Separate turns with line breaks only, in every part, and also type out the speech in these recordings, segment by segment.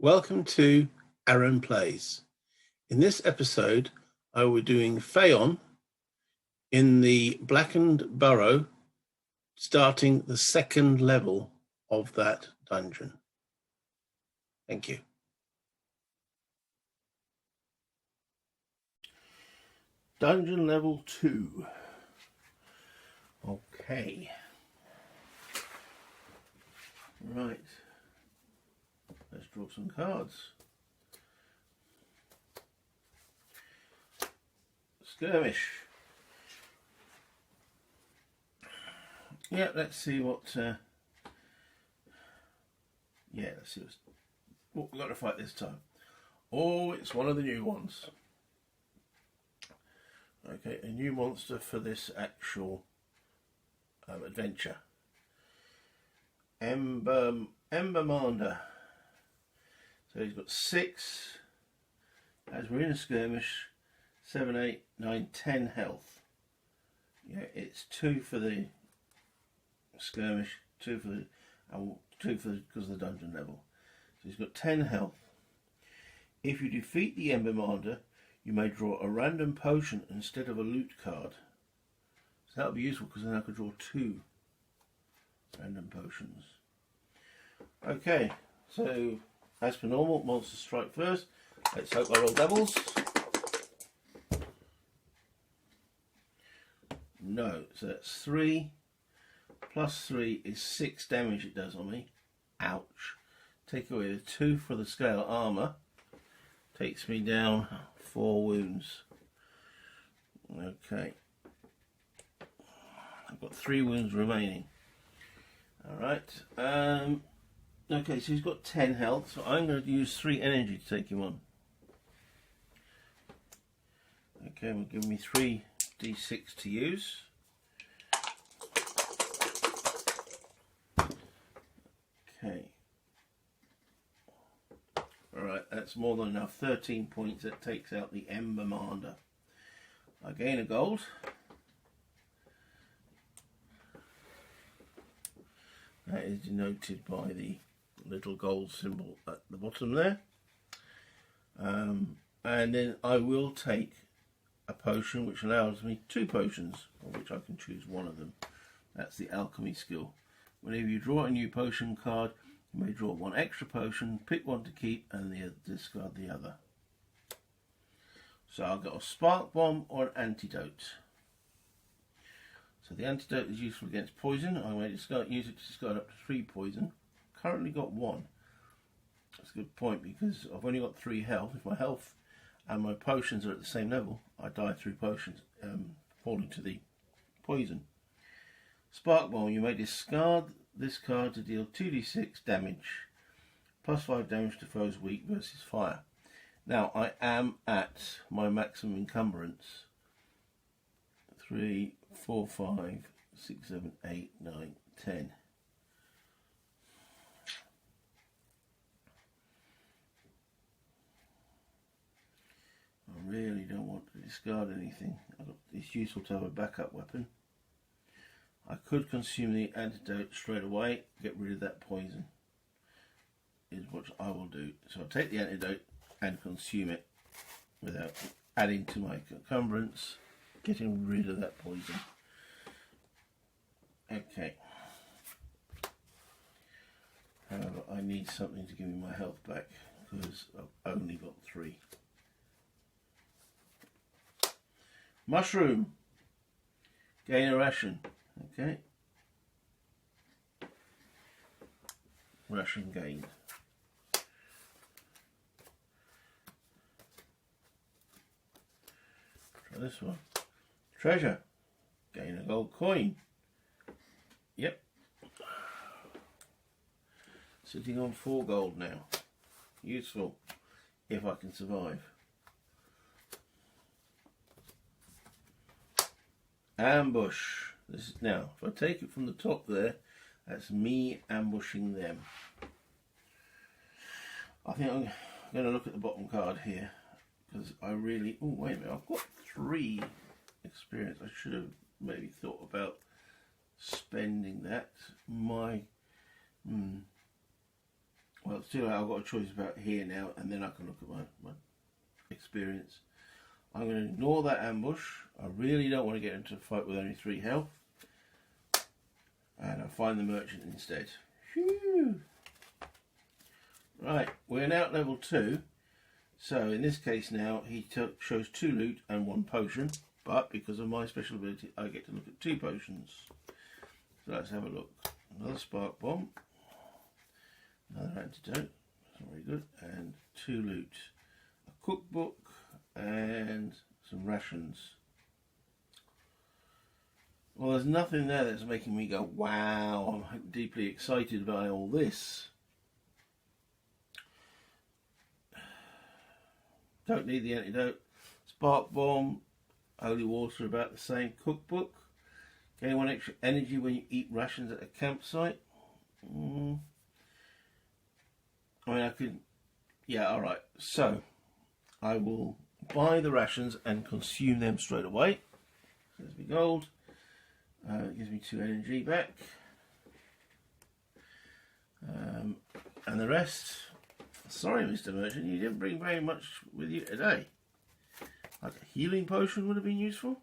Welcome to Aaron Plays. In this episode, I will be doing Fayon in the Blackened Burrow, starting the second level of that dungeon. Thank you. Dungeon level 2. Okay. Right. Let's draw some cards. Skirmish. Yeah, let's see what. Let's see what we've got to fight this time. Oh, it's one of the new ones. Okay, a new monster for this actual adventure. Embermander. So he's got 6, as we're in a skirmish, 7, 8, 9, 10 health. Yeah, it's 2 for the skirmish, 2 for the, and 2 for because of the dungeon level. So he's got 10 health. If you defeat the Embermander, you may draw a random potion instead of a loot card. So that would be useful because then I could draw 2 random potions. Okay, so as per normal, monsters strike first. Let's hope I roll doubles. No, so that's 3 plus 3 is 6 damage it does on me. Ouch. Take away the 2 for the scale armour. Takes me down 4 wounds. Okay. I've got 3 wounds remaining. Alright. Okay, so he's got 10 health, so I'm going to use 3 energy to take him on. Okay, will give me 3 d6 to use. Okay. Alright, that's more than enough. 13 points. That takes out the Embermander. I gain a gold. That is denoted by the little gold symbol at the bottom there. And then I will take a potion which allows me 2 potions, of which I can choose one of them. That's the alchemy skill. Whenever you draw a new potion card, you may draw 1 extra potion, pick 1 to keep, and discard the other. So I'll get a spark bomb or an antidote. So the antidote is useful against poison. I may use it to discard up to 3 poison. Currently got 1. That's a good point because I've only got 3 health. If my health and my potions are at the same level, I die through potions falling to the poison. Spark bomb. You may discard this card to deal 2d6 damage, plus 5 damage to foes weak versus fire. Now I am at my maximum encumbrance. 3, 4, 5, 6, 7, 8, 9, 10. I really don't want to discard anything. It's useful to have a backup weapon. I could consume the antidote straight away, get rid of that poison, is what I will do. So I'll take the antidote and consume it without adding to my encumbrance, getting rid of that poison. Okay. However, I need something to give me my health back because I've only got 3. Mushroom. Gain a ration. Okay. Ration gained. Try this one. Treasure. Gain a gold coin. Yep. Sitting on 4 gold now. Useful if I can survive. Ambush. This is now, if I take it from the top there, that's me ambushing them. I think I'm going to look at the bottom card here because I really. Oh, wait a minute, I've got 3 experience. I should have maybe thought about spending that. Well, still, I've got a choice about here now, and then I can look at my experience. I'm going to ignore that ambush. I really don't want to get into a fight with only 3 health. And I'll find the merchant instead. Phew. Right, we're now at level 2. So in this case now, he shows 2 loot and 1 potion. But because of my special ability, I get to look at 2 potions. So let's have a look. Another spark bomb. Another antidote. That's not very good. And 2 loot. A cookbook and some rations. Well, there's nothing there that's making me go, wow, I'm deeply excited by all this. Don't need the antidote. Spark bomb, holy water, about the same. Cookbook. Gain 1 extra energy when you eat rations at a campsite. I mean, I could... Yeah, alright. So, I will buy the rations and consume them straight away. There's my gold. It gives me 2 energy back. And the rest... Sorry, Mr. Merchant, you didn't bring very much with you today. Like a healing potion would have been useful.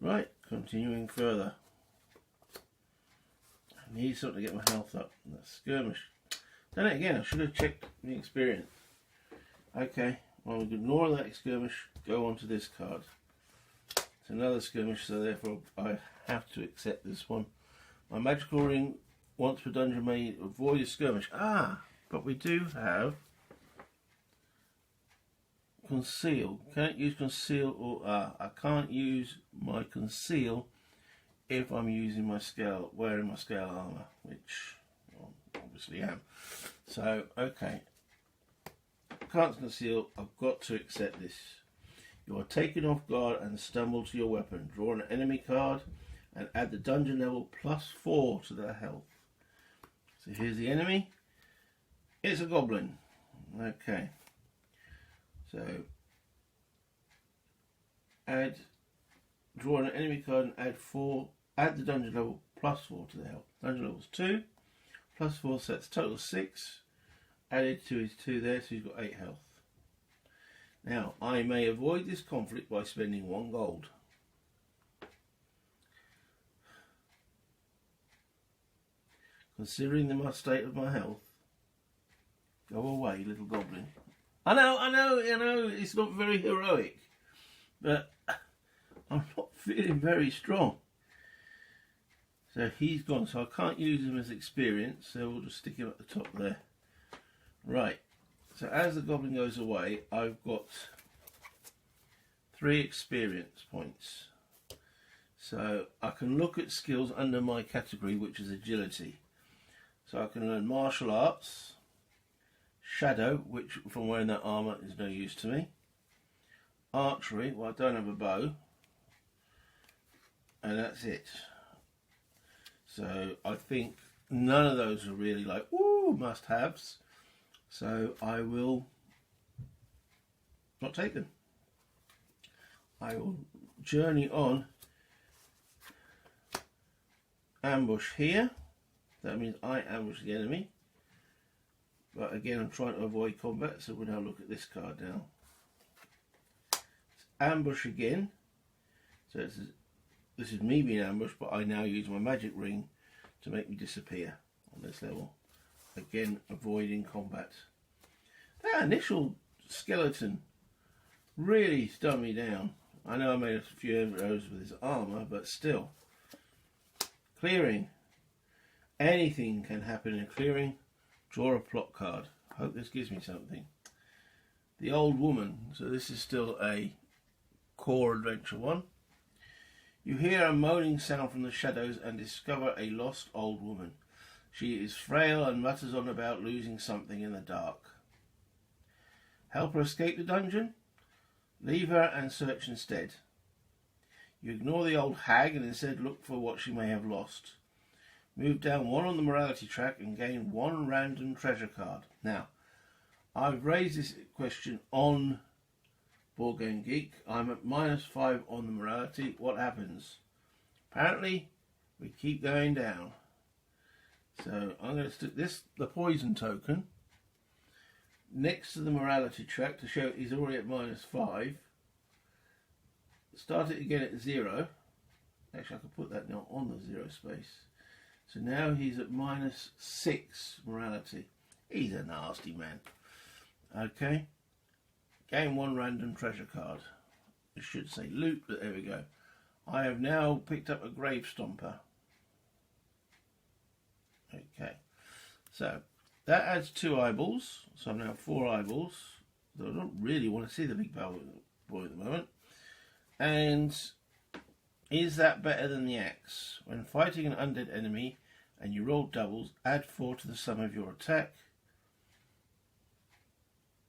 Right, continuing further. I need something to get my health up. That's skirmish. Done it again, I should have checked the experience. Okay, well, we can ignore that skirmish, go on to this card. It's another skirmish, so therefore I have to accept this one. My magical ring, once per dungeon, may avoid a skirmish. Ah, but we do have conceal. Can't use conceal or I can't use my conceal if I'm using my scale, wearing my scale armor, which obviously am. So okay, can't conceal. I've got to accept this. You are taken off guard and stumble to your weapon. Draw an enemy card and add the dungeon level +4 to their health. So here's the enemy. It's a goblin. Okay. So draw an enemy card and add the dungeon level +4 to the health. Dungeon level's 2, +4, so that's total 6. Added to his 2 there, so he's got 8 health. Now, I may avoid this conflict by spending 1 gold. Considering the state of my health, go away, little goblin. I know, it's not very heroic, but I'm not feeling very strong. So he's gone, so I can't use him as experience, so we'll just stick him at the top there. Right, so as the goblin goes away, I've got 3 experience points. So I can look at skills under my category, which is agility. So I can learn martial arts, shadow, which from wearing that armour is no use to me. Archery, well I don't have a bow. And that's it. So I think none of those are really like, ooh, must-haves. So I will not take them. I will journey on. Ambush here. That means I ambush the enemy. But again, I'm trying to avoid combat, so we'll now look at this card now. It's ambush again. So this is me being ambushed, but I now use my magic ring to make me disappear on this level. Again, avoiding combat. That initial skeleton really stunned me down. I know I made a few arrows with his armour, but still. Clearing. Anything can happen in clearing. Draw a plot card. Hope this gives me something. The old woman. So this is still a core adventure one. You hear a moaning sound from the shadows and discover a lost old woman. She is frail and mutters on about losing something in the dark. Help her escape the dungeon? Leave her and search instead. You ignore the old hag and instead look for what she may have lost. Move down 1 on the morality track and gain 1 random treasure card. Now, I've raised this question on Board Game Geek. I'm at -5 on the morality. What happens? Apparently, we keep going down. So I'm going to stick the poison token, next to the morality track to show he's already at -5. Start it again at 0. Actually, I could put that now on the 0 space. So now he's at -6 morality. He's a nasty man. Okay. Gain 1 random treasure card. It should say loot, but there we go. I have now picked up a grave stomper. Okay. So that adds 2 eyeballs. So I'm now 4 eyeballs. Though I don't really want to see the big boy at the moment. And is that better than the axe? When fighting an undead enemy and you roll doubles, add 4 to the sum of your attack.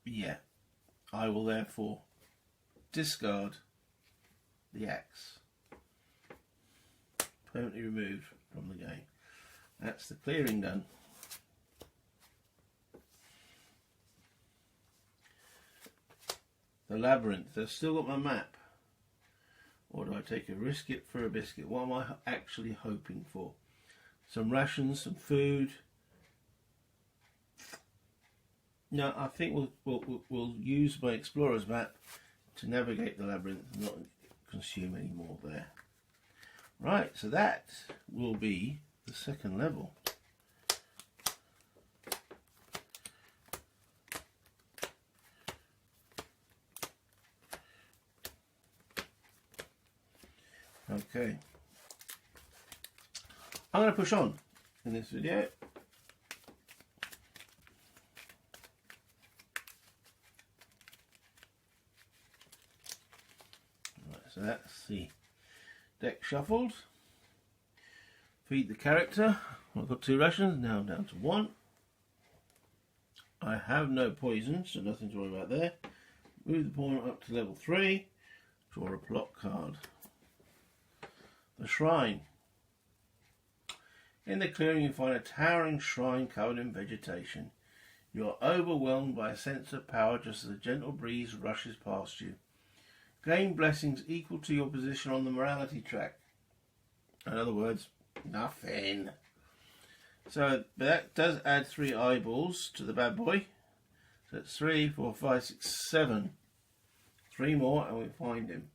Yeah. I will therefore discard the axe. Permanently removed from the game. That's the clearing done. The Labyrinth. I've still got my map. Or do I take a biscuit for a biscuit? What am I actually hoping for? Some rations, some food. No, I think we'll use my explorer's map to navigate the labyrinth and not consume any more there. Right, so that will be the second level. Okay. I'm going to push on in this video. Right, so that's the deck shuffled. Feed the character. I've got 2 rations, now I'm down to 1. I have no poison, so nothing to worry about there. Move the pawn up to level 3. Draw a plot card. The Shrine. In the clearing you find a towering shrine covered in vegetation. You are overwhelmed by a sense of power just as a gentle breeze rushes past you. Gain blessings equal to your position on the morality track. In other words, nothing. So that does add 3 eyeballs to the bad boy. So it's 3, 4, 5, 6, 7. 3 more and we find him.